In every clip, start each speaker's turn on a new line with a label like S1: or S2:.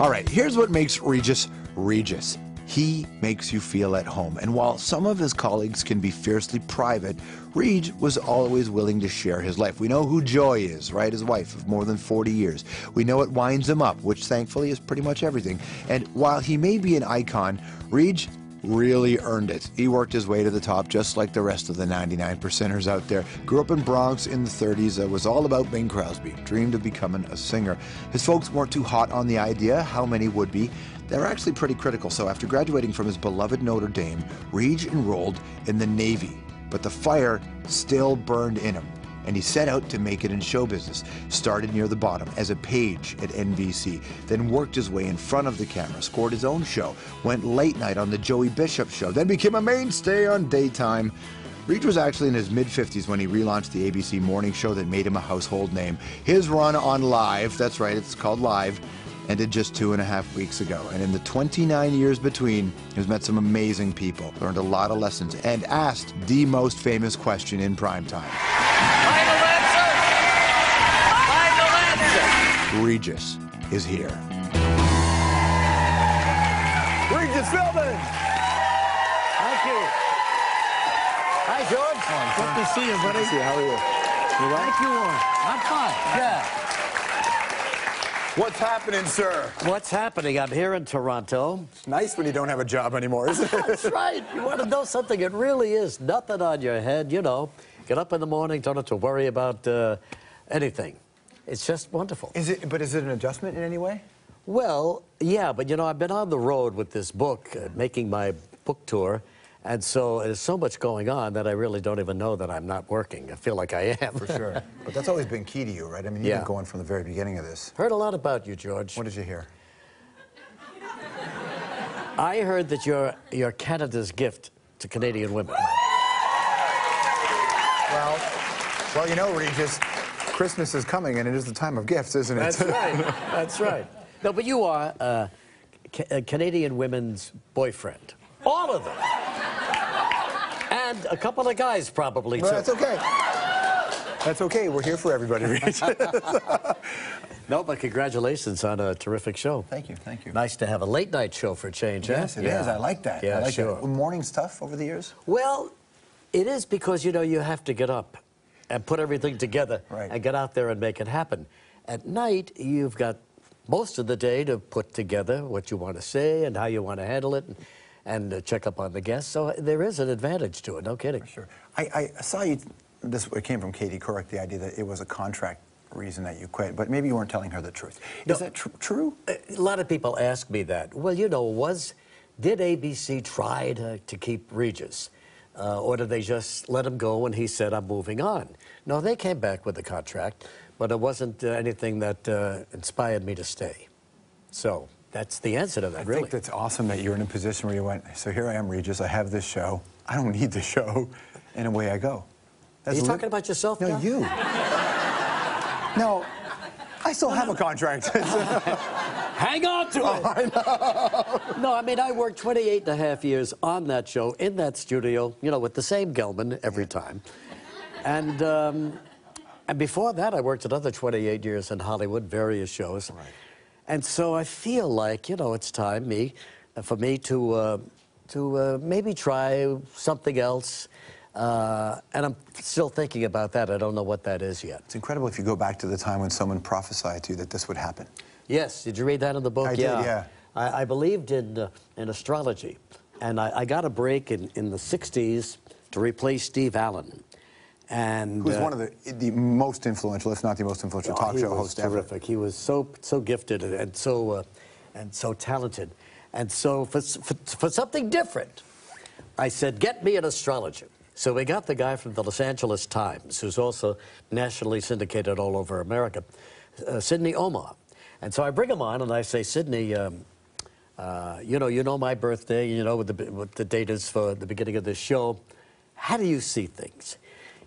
S1: All right, here's what makes Regis Regis. He makes you feel at home. And while some of his colleagues can be fiercely private, Reg was always willing to share his life. We know who Joy is, right? His wife of more than 40 years. We know it winds him up, which thankfully is pretty much everything. And while he may be an icon, Reg really earned it. He worked his way to the top just like the rest of the 99%ers out there. Grew up in Bronx in the 30s, was all about Bing Crosby, dreamed of becoming a singer. His folks weren't too hot on the idea, how many would be? They were actually pretty critical, so after graduating from his beloved Notre Dame, Reg enrolled in the Navy. But the fire still burned in him, and he set out to make it in show business. Started near the bottom as a page at NBC, then worked his way in front of the camera, scored his own show, went late night on the Joey Bishop show, then became a mainstay on daytime. Reg was actually in his mid-50s when he relaunched the ABC morning show that made him a household name. His run on Live, that's right, it's called Live, ended just 2.5 weeks ago. And in the 29 years between, he's met some amazing people, learned a lot of lessons, and asked the most famous question in primetime.
S2: Final answer! Final answer!
S1: Regis is here.
S3: Regis Philbin!
S4: Thank you. Hi, George. Good to see you, buddy.
S3: Good to see you. How are you? You well?
S4: Thank you, Warren. I'm fine. Yeah.
S3: What's happening, sir?
S4: What's happening? I'm here in Toronto.
S3: It's nice when you don't have a job anymore, isn't it?
S4: That's right. You want to know something? It really is nothing on your head, you know. Get up in the morning, don't have to worry about anything. It's just wonderful.
S3: But is it an adjustment in any way?
S4: Well, yeah, but you know, I've been on the road with this book, making my book tour, and so there's so much going on that I really don't even know that I'm not working. I feel like I am.
S3: For sure. But that's always been key to you, right? I mean, you've been going from the very beginning of this.
S4: Heard a lot about you, George.
S3: What did you hear?
S4: I heard that you're Canada's gift to Canadian women.
S3: Well, you know, Regis, Christmas is coming, and it is the time of gifts, isn't it?
S4: That's right. That's right. No, but you are Canadian women's boyfriend. All of them. And a couple of guys probably, too.
S3: Well, that's okay. That's okay. We're here for everybody, Regis.
S4: No, but congratulations on a terrific show.
S3: Thank you. Thank you.
S4: Nice to have a late-night show for a change,
S3: Yes, it is. I like that.
S4: Yeah,
S3: I like
S4: sure.
S3: that. Morning's tough over the years?
S4: Well, it is because, you know, you have to get up and put everything together and get out there and make it happen. At night, you've got most of the day to put together what you want to say and how you want to handle it and check up on the guests. So there is an advantage to it, no kidding.
S3: For sure. I saw you, it came from Katie Couric, the idea that it was a contract reason that you quit, but maybe you weren't telling her the truth. Is that true?
S4: A lot of people ask me that. Well, you know, did ABC try to keep Regis? Or did they just let him go when he said, I'm moving on? No, they came back with a contract, but it wasn't anything that inspired me to stay. So that's the answer to that, really.
S3: I think that's awesome that you're in a position where you went, so here I am, Regis, I have this show. I don't need the show. And away I go.
S4: Are you talking about yourself now?
S3: No, you. No, I still have a contract.
S4: Hang on to it.
S3: I know.
S4: No, I mean, I worked 28.5 years on that show, in that studio, you know, with the same Gelman every time. And before that, I worked another 28 years in Hollywood, various shows.
S3: Right.
S4: And so I feel like, you know, it's time for me to maybe try something else. And I'm still thinking about that. I don't know what that is yet.
S3: It's incredible if you go back to the time when someone prophesied to you that this would happen.
S4: Yes. Did you read that in the book?
S3: I did, yeah.
S4: I believed in astrology. And I got a break in the 60s to replace Steve Allen. And
S3: who's one of the most influential, if not the most influential, talk show host ever.
S4: Terrific. He was so gifted and so talented. And so for something different, I said, get me an astrologer. So we got the guy from the Los Angeles Times, who's also nationally syndicated all over America, Sidney Omar. And so I bring him on, and I say, Sidney, you know my birthday, you know what the date is for the beginning of this show. How do you see things?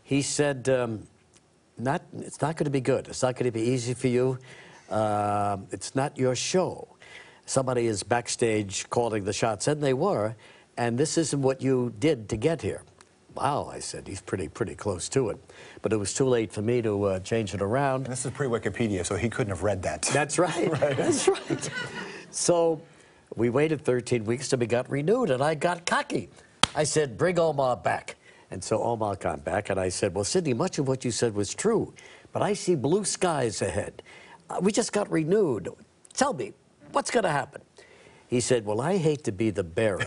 S4: He said, it's not going to be good. It's not going to be easy for you. It's not your show. Somebody is backstage calling the shots, and they were, and this isn't what you did to get here. Wow, I said, he's pretty close to it. But it was too late for me to change it around.
S3: And this is pre-Wikipedia, so he couldn't have read that.
S4: That's right.
S3: Right.
S4: That's right. So we waited 13 weeks till we got renewed, and I got cocky. I said, bring Omar back. And so Omar came back, and I said, well, Sidney, much of what you said was true, but I see blue skies ahead. We just got renewed. Tell me, what's going to happen? He said, well, I hate to be the bearer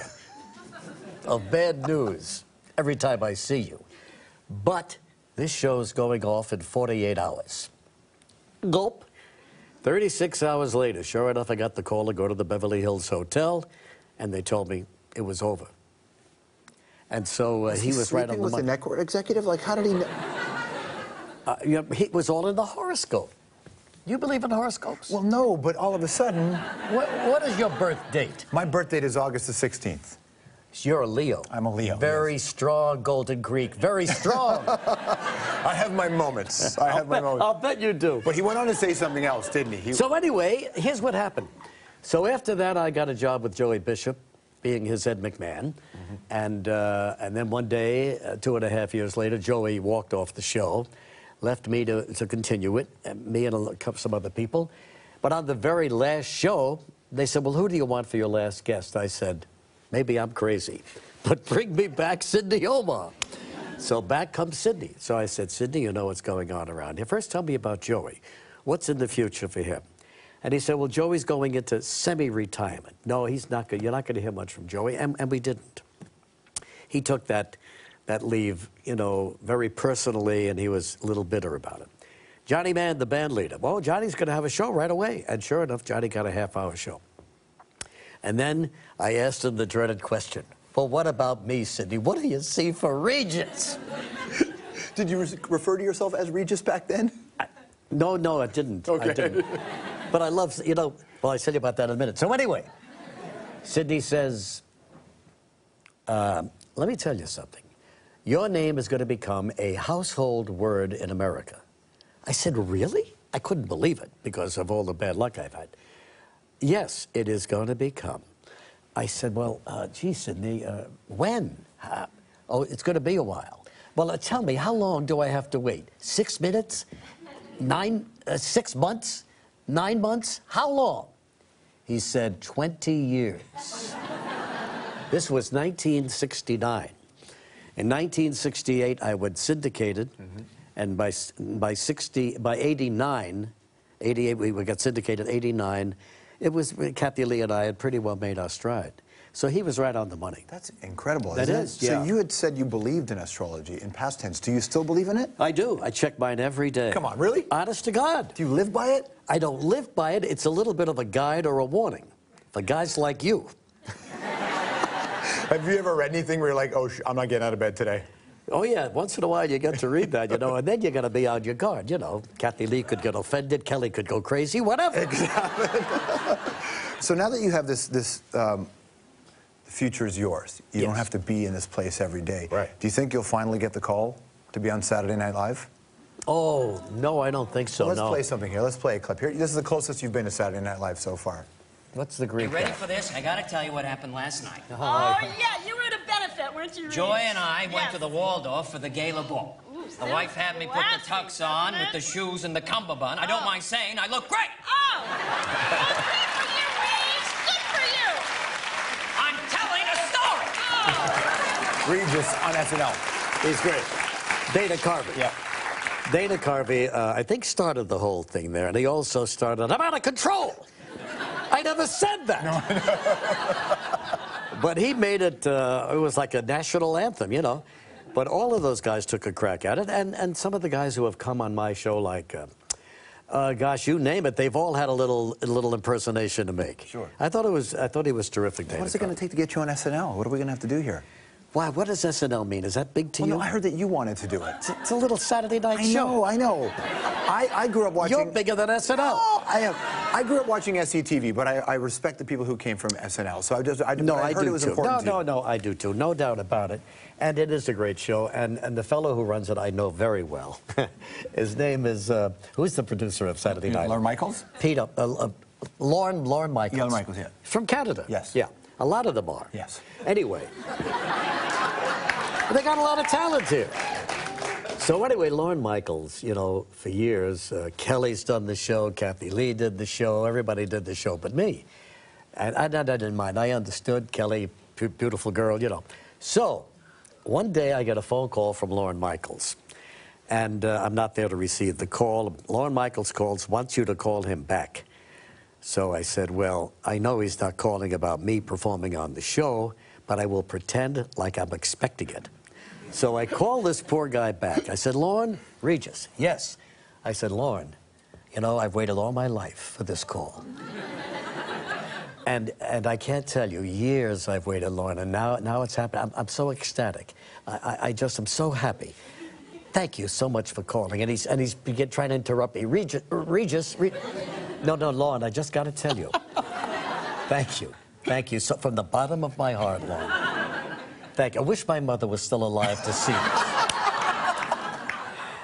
S4: of bad news every time I see you, but this show's going off in 48 hours. Gulp. 36 hours later, sure enough, I got the call to go to the Beverly Hills Hotel, and they told me it was over. And so he was right on the
S3: with the network executive? Like, how did he know?
S4: You know, it was all in the horoscope. You believe in horoscopes?
S3: Well, no, but all of a sudden...
S4: What is your birth date?
S3: My birth date is August the 16th.
S4: You're a Leo.
S3: I'm a Leo.
S4: Very strong Golden Greek. Very strong.
S3: I have my moments. I have my moments.
S4: I'll bet you do.
S3: But he went on to say something else, didn't he?
S4: So anyway, here's what happened. So after that, I got a job with Joey Bishop, being his Ed McMahon. And then one day, 2.5 years later, Joey walked off the show, left me to continue it, and me and some other people. But on the very last show, they said, well, who do you want for your last guest? I said, maybe I'm crazy, but bring me back Sidney Omar. So back comes Sidney. So I said, Sidney, you know what's going on around here. First, tell me about Joey. What's in the future for him? And he said, well, Joey's going into semi-retirement. No, he's not good. You're not going to hear much from Joey, and we didn't. He took that leave, you know, very personally, and he was a little bitter about it. Johnny Mann, the band leader. Well, Johnny's going to have a show right away. And sure enough, Johnny got a half-hour show. And then I asked him the dreaded question. Well, what about me, Sidney? What do you see for Regis?
S3: Did you refer to yourself as Regis back then?
S4: No, I didn't.
S3: Okay.
S4: I didn't. But I love, you know, well, I'll tell you about that in a minute. So anyway, Sidney says, let me tell you something. Your name is going to become a household word in America. I said, really? I couldn't believe it because of all the bad luck I've had. Yes, it is going to become. I said, well, gee, Sidney, when? Oh, it's going to be a while. Well, tell me, how long do I have to wait? 6 minutes? 6 months? 9 months? How long? He said, 20 years. This was 1969. In 1968, I was syndicated, and by 89, 88, we got syndicated, 89, it was, Kathy Lee and I had pretty well made our stride. So he was right on the money.
S3: That's incredible,
S4: That
S3: isn't
S4: is,
S3: it?
S4: yeah.
S3: So you had said you believed in astrology in past tense. Do you still believe in it?
S4: I do. I check mine every day.
S3: Come on, really?
S4: Honest to God.
S3: Do you live by it?
S4: I don't live by it. It's a little bit of a guide or a warning for guys like you.
S3: Have you ever read anything where you're like, oh, I'm not getting out of bed today?
S4: Oh, yeah. Once in a while, you get to read that, you know, and then you're going to be on your guard, you know. Kathy Lee could get offended. Kelly could go crazy, whatever.
S3: Exactly. So now that you have the future is yours. You don't have to be in this place every day. Right. Do you think you'll finally get the call to be on Saturday Night Live?
S4: Oh, no, I don't think so,
S3: Well, let's
S4: no.
S3: play something here. Let's play a clip here. This is the closest you've been to Saturday Night Live so far.
S4: What's the green
S2: You ready
S4: cap?
S2: for this? I gotta tell you what happened last night.
S5: Oh, yeah, you were at a benefit, weren't you,
S2: Joy
S5: Reese?
S2: and I went
S5: Yes.
S2: to the Waldorf for the gala ball.
S5: Ooh,
S2: The
S5: sounds
S2: wife had me put the
S5: classy,
S2: tux on
S5: doesn't
S2: with the
S5: it?
S2: shoes and the cummerbund. I don't mind saying I look great.
S5: Oh! Well, good for you, Reese. Good for you.
S2: I'm telling a story.
S5: Oh!
S3: Regis on SNL.
S4: He's great. Dana Carvey.
S3: Yeah.
S4: Dana Carvey, I think, started the whole thing there, and he also started, I'm out of control. I never said that. No. But he made it, it was like a national anthem, you know. But all of those guys took a crack at it, and some of the guys who have come on my show, like, gosh, you name it, they've all had a little impersonation to make.
S3: Sure.
S4: I thought he was terrific, Dana
S3: What is it going to take to get you on SNL? What are we going to have to do here?
S4: Why, what does SNL mean? Is that big to
S3: Well,
S4: you?
S3: no, I heard that you wanted to do it.
S4: It's a little Saturday night show.
S3: I know. I grew up watching...
S4: You're bigger than SNL.
S3: No, I am. I grew up watching SCTV, but I respect the people who came from SNL. So I heard it was important to you.
S4: No, I do too. No doubt about it. And it is a great show. And the fellow who runs it, I know very well. His name is, who's the producer of Saturday Night?
S3: Lorne Michaels?
S4: Peter, Lorne Michaels.
S3: Yeah, Lorne Michaels, yeah.
S4: From Canada.
S3: Yes.
S4: Yeah. A lot of them are.
S3: Yes.
S4: Anyway. They got a lot of talent here. So anyway, Lorne Michaels, you know, for years, Kelly's done the show, Kathy Lee did the show, everybody did the show but me. And I didn't mind. I understood. Kelly, beautiful girl, you know. So, one day I get a phone call from Lorne Michaels. And I'm not there to receive the call. Lorne Michaels wants you to call him back. So I said, well, I know he's not calling about me performing on the show, but I will pretend like I'm expecting it. So I called this poor guy back. I said, Lorne, Regis, yes. I said, Lorne, you know, I've waited all my life for this call. And I can't tell you, years I've waited, Lorne, and now it's happening. I'm so ecstatic. I'm so happy. Thank you so much for calling. And he's began trying to interrupt me. Regis. No, Lorne, I just got to tell you. Thank you. Thank you. So, from the bottom of my heart, Lorne. Thank you. I wish my mother was still alive to see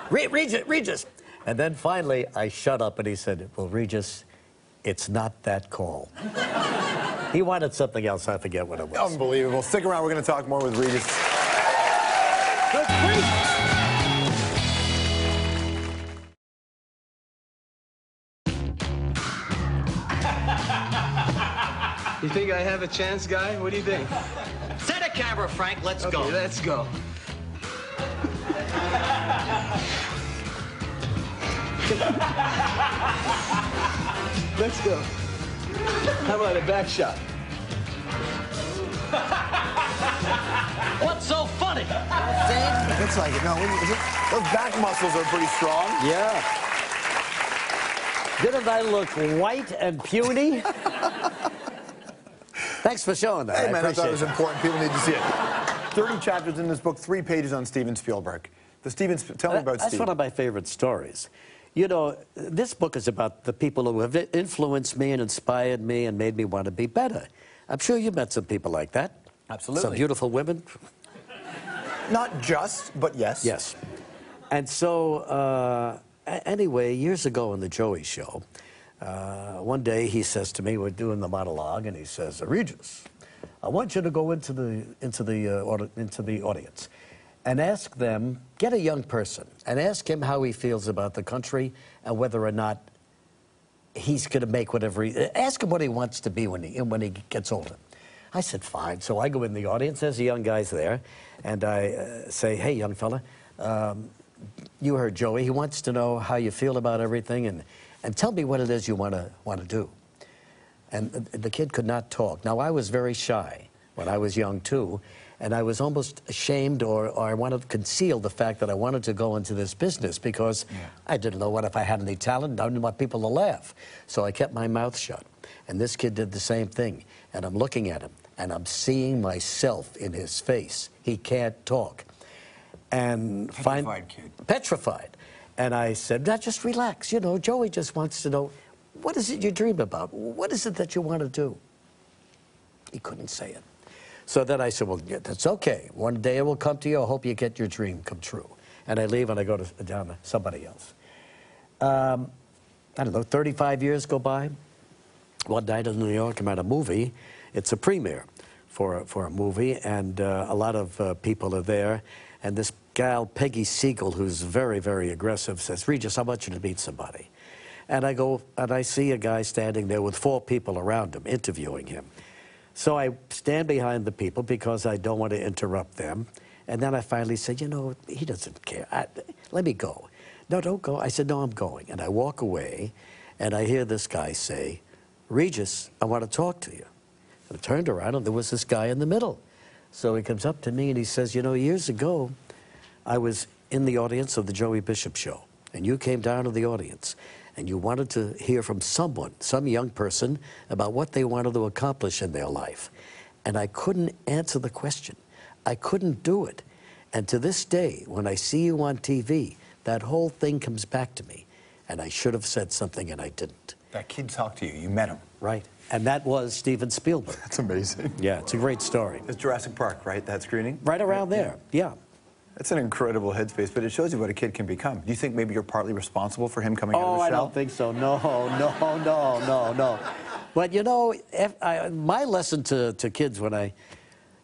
S4: this. Regis. And then finally, I shut up and he said, well, Regis, it's not that call. He wanted something else. I forget what it was.
S3: Unbelievable. Stick around. We're going to talk more with Regis.
S6: You think I have a chance, guy? What do you think?
S2: Set a camera, Frank. Let's go.
S6: Okay, let's go. Let's go. How about a back shot?
S2: What's so funny?
S3: Looks like it. No, those back muscles are pretty strong.
S4: Yeah. Didn't I look white and puny? Thanks for showing that.
S3: Hey, man, I thought it was
S4: that.
S3: important. People need to see it. 30 chapters in this book, 3 pages on Steven Spielberg. Tell me about
S4: That's
S3: Steve.
S4: one of my favorite stories. You know, this book is about the people who have influenced me and inspired me and made me want to be better. I'm sure you met some people like that.
S3: Absolutely.
S4: Some beautiful women.
S3: Not just, but yes.
S4: Yes. And so, anyway, years ago on the Joey Show, one day he says to me, we're doing the monologue, and he says, Regis, I want you to go into the audience and ask them, get a young person, and ask him how he feels about the country and whether or not he's going to make whatever ask him what he wants to be when he gets older. I said, fine. So I go in the audience, there's the young guys there, and I say, hey, young fella, you heard Joey. He wants to know how you feel about everything, and tell me what it is you want to do. And the kid could not talk. Now, I was very shy when I was young, too, and I was almost ashamed or I wanted to conceal the fact that I wanted to go into this business because I didn't know what if I had any talent. I didn't want people to laugh. So I kept my mouth shut. And this kid did the same thing. And I'm looking at him, and I'm seeing myself in his face. He can't talk. And
S3: Petrified kid.
S4: Petrified. And I said, now just relax. You know, Joey just wants to know, what is it you dream about? What is it that you want to do? He couldn't say it. So then I said, well, that's okay. One day it will come to you. I hope you get your dream come true. And I leave and I go down to somebody else. I don't know, 35 years go by. One night in New York, I'm at a movie. It's a premiere for a movie, and a lot of people are there. And this gal, Peggy Siegel, who's very, very aggressive, says, Regis, I want you to meet somebody. And I go, and I see a guy standing there with 4 people around him, interviewing him. So I stand behind the people because I don't want to interrupt them. And then I finally said, you know, he doesn't care. Let me go. No, don't go. I said, no, I'm going. And I walk away, and I hear this guy say, Regis, I want to talk to you. And I turned around, and there was this guy in the middle. So he comes up to me, and he says, you know, years ago, I was in the audience of the Joey Bishop show, and you came down to the audience, and you wanted to hear from someone, some young person, about what they wanted to accomplish in their life. And I couldn't answer the question. I couldn't do it. And to this day, when I see you on TV, that whole thing comes back to me. And I should have said something, and I didn't.
S3: That kid talked to you. You met him.
S4: Right. And that was Steven Spielberg.
S3: That's amazing.
S4: Yeah, it's a great story.
S3: It's Jurassic Park, right? That screening?
S4: Right around there, yeah.
S3: It's an incredible headspace, but it shows you what a kid can become. Do you think maybe you're partly responsible for him coming out of
S4: Oh,
S3: the
S4: I
S3: shell?
S4: don't think so. No. But, you know, my lesson to kids when I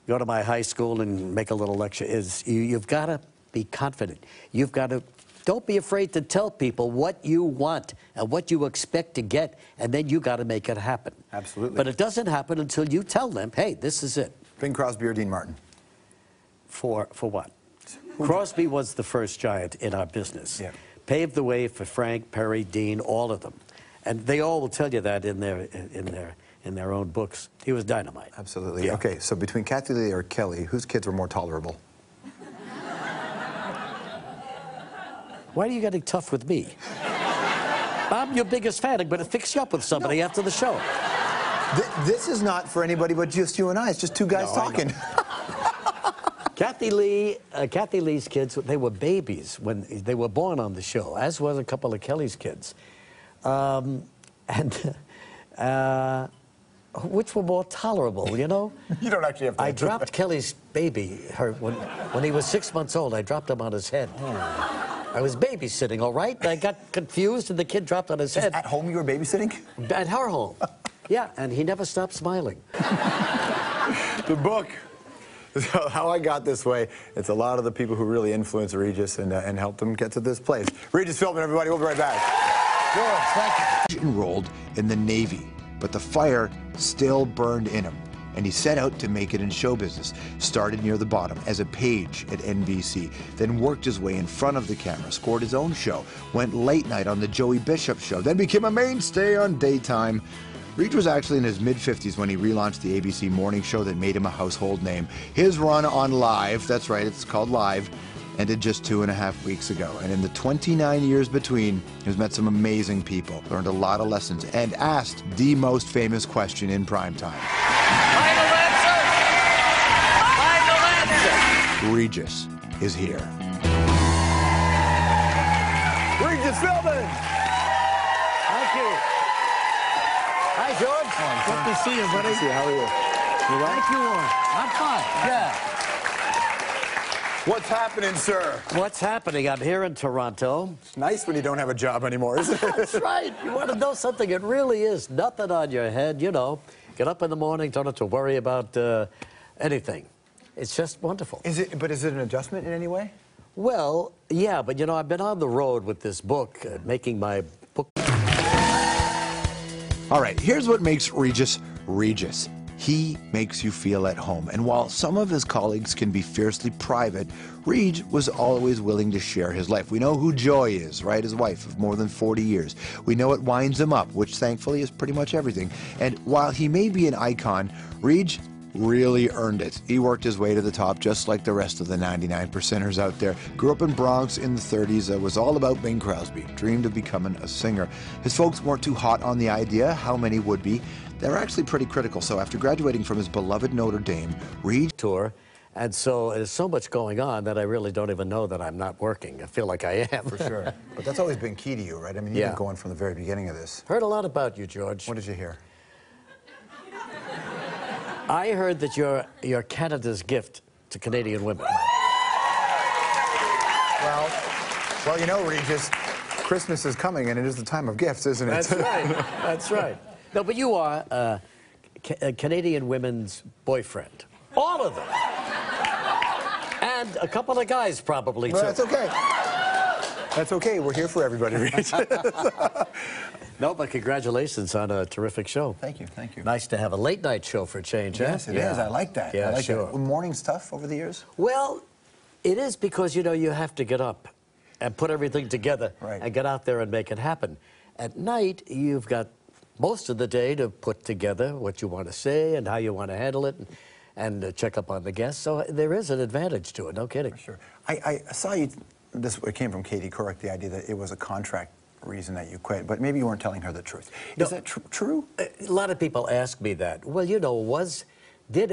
S4: go to my high school and make a little lecture is you've got to be confident. You've got to don't be afraid to tell people what you want and what you expect to get, and then you got to make it happen.
S3: Absolutely.
S4: But it doesn't happen until you tell them, hey, this is it.
S3: Bing Crosby or Dean Martin?
S4: For what? Crosby was the first giant in our business.
S3: Yeah.
S4: Paved the way for Frank, Perry, Dean, all of them. And they all will tell you that in their own books. He was dynamite.
S3: Absolutely.
S4: Yeah.
S3: Okay, so between Kathy Lee or Kelly, whose kids were more tolerable?
S4: Why are you getting tough with me? I'm your biggest fan. I'm going to fix you up with somebody after the show.
S3: This is not for anybody but just you and I. It's just two guys talking.
S4: Kathy Lee's kids, they were babies when they were born on the show, as was a couple of Kelly's kids. Which were more tolerable, you know?
S3: You don't actually have to.
S4: I dropped Kelly's baby when he was 6 months old. I dropped him on his head. I was babysitting, all right? I got confused, and the kid dropped on his head.
S3: At home you were babysitting?
S4: At her home. Yeah, and he never stopped smiling.
S3: The book, How I Got This Way, it's a lot of the people who really influenced Regis and helped him get to this place. Regis Philbin, everybody. We'll be right back.
S1: George enrolled in the Navy, but the fire still burned in him, and he set out to make it in show business. Started near the bottom as a page at NBC, then worked his way in front of the camera, scored his own show, went late night on the Joey Bishop show, then became a mainstay on daytime. Regis was actually in his mid-50s when he relaunched the ABC morning show that made him a household name. His run on Live, that's right, it's called Live, ended just 2.5 weeks ago. And in the 29 years between, he's met some amazing people, learned a lot of lessons, and asked the most famous question in primetime.
S2: Final answer! Final answer!
S1: Regis is here.
S3: Regis Philbin!
S4: Thank you. Hi, George. Good to see you, buddy.
S3: Good to see you. How are you? You well?
S4: Thank you, Warren. I'm fine. Yeah.
S3: What's happening, sir?
S4: What's happening? I'm here in Toronto.
S3: It's nice when you don't have a job anymore, isn't it?
S4: That's right. You want to know something? It really is nothing on your head, you know. Get up in the morning, don't have to worry about anything. It's just wonderful.
S3: But is it an adjustment in any way?
S4: Well, yeah, but you know, I've been on the road with this book, making my book.
S1: All right, here's what makes Regis Regis. He makes you feel at home. And while some of his colleagues can be fiercely private, Regis was always willing to share his life. We know who Joy is, right? His wife of more than 40 years. We know it winds him up, which thankfully is pretty much everything. And while he may be an icon, Regis really earned it. He worked his way to the top just like the rest of the 99%ers out there. Grew up in Bronx in the 30s, was all about Bing Crosby, dreamed of becoming a singer. His folks weren't too hot on the idea, how many would be. They were actually pretty critical, so after graduating from his beloved Notre Dame, Regis
S4: tour, and so there's so much going on that I really don't even know that I'm not working. I feel like I am.
S3: For sure. But that's always been key to you, right? I mean, you've been going from the very beginning of this.
S4: Heard a lot about you, George.
S3: What did you hear?
S4: I heard that you're Canada's gift to Canadian women.
S3: Well, you know, Regis, Christmas is coming, and it is the time of gifts, isn't it?
S4: That's right. That's right. No, but you are Canadian women's boyfriend. All of them. And a couple of guys probably, too.
S3: Well, that's okay. That's okay. We're here for everybody, Regis.
S4: No, but congratulations on a terrific show.
S3: Thank you. Thank you.
S4: Nice to have a late-night show for a change,
S3: Yes,
S4: huh?
S3: it is. I like that.
S4: Yeah,
S3: I like
S4: sure.
S3: that. Morning's tough over the years?
S4: Well, it is because, you know, you have to get up and put everything together and get out there and make it happen. At night, you've got most of the day to put together what you want to say and how you want to handle it and check up on the guests. So there is an advantage to it, no kidding.
S3: For sure. I saw you, it came from Katie Couric, the idea that it was a contract reason that you quit, but maybe you weren't telling her the truth. Is that true?
S4: A lot of people ask me that. Well, you know, did